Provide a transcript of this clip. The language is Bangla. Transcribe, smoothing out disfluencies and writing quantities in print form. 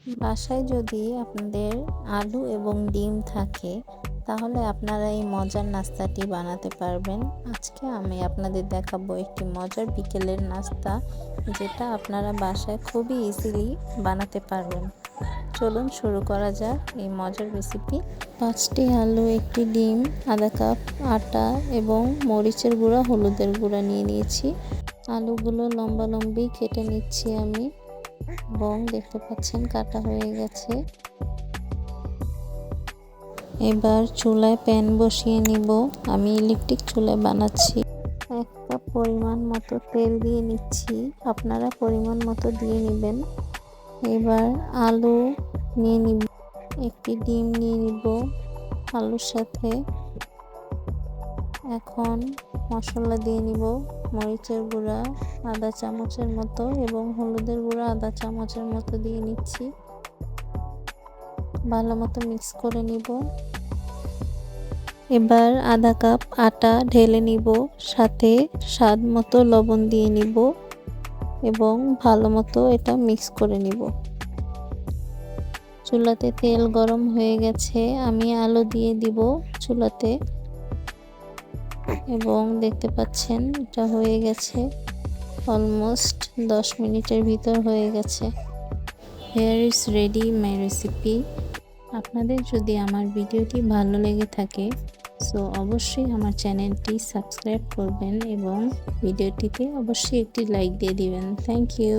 বাসায় যদি আপনাদের আলু এবং ডিম থাকে তাহলে আপনারা এই মজার নাস্তাটি বানাতে পারবেন। আজকে আমি আপনাদের দেখাবো একটি মজার বিকেলের নাস্তা, যেটা আপনারা বাসায় খুবই ইজিলি বানাতে পারবেন। চলুন শুরু করা যাক এই মজার রেসিপি। 5টি আলু, একটি ডিম, আধা কাপ আটা এবং মরিচের গুঁড়া, হলুদের গুঁড়া নিয়ে নিয়েছি। আলুগুলো লম্বা লম্বি কেটে নিচ্ছি আমি, এবং দেখতে পাচ্ছেন কাটা হয়ে গেছে। এবার চুলায় প্যান বসিয়ে নিব। আমি ইলেকট্রিক চুলায় বানাচ্ছি। 1 কাপ পরিমাণ মতো তেল দিয়ে নিচ্ছি, আপনারা পরিমাণ মতো দিয়ে নেবেন। এবার আলু নিয়ে নিব, একটি ডিম নিয়ে নিব আলুর সাথে। এখন মশলা দিয়ে নিব, মরিচের গুঁড়া আধা চামচের মতো এবং হলুদের গুঁড়া আধা চামচের মতো দিয়ে নিচ্ছি। ভালো মতো মিক্স করে নিব। এবার আধা কাপ আটা ঢেলে নিব, সাথে স্বাদ মতো লবণ দিয়ে নিব এবং ভালো মতো এটা মিক্স করে নিব। চুলাতে তেল গরম হয়ে গেছে, আমি আলু দিয়ে দিব চুলাতে এবং দেখতে পাচ্ছেন এটা হয়ে গেছে। অলমোস্ট 10 মিনিটের ভিতর হয়ে গেছে। Here is ready my recipe. আপনাদের যদি আমার ভিডিওটি ভালো লেগে থাকে সো অবশ্যই আমার চ্যানেলটি সাবস্ক্রাইব করবেন এবং ভিডিওটিতে অবশ্যই একটি লাইক দিয়ে দিবেন। Thank you.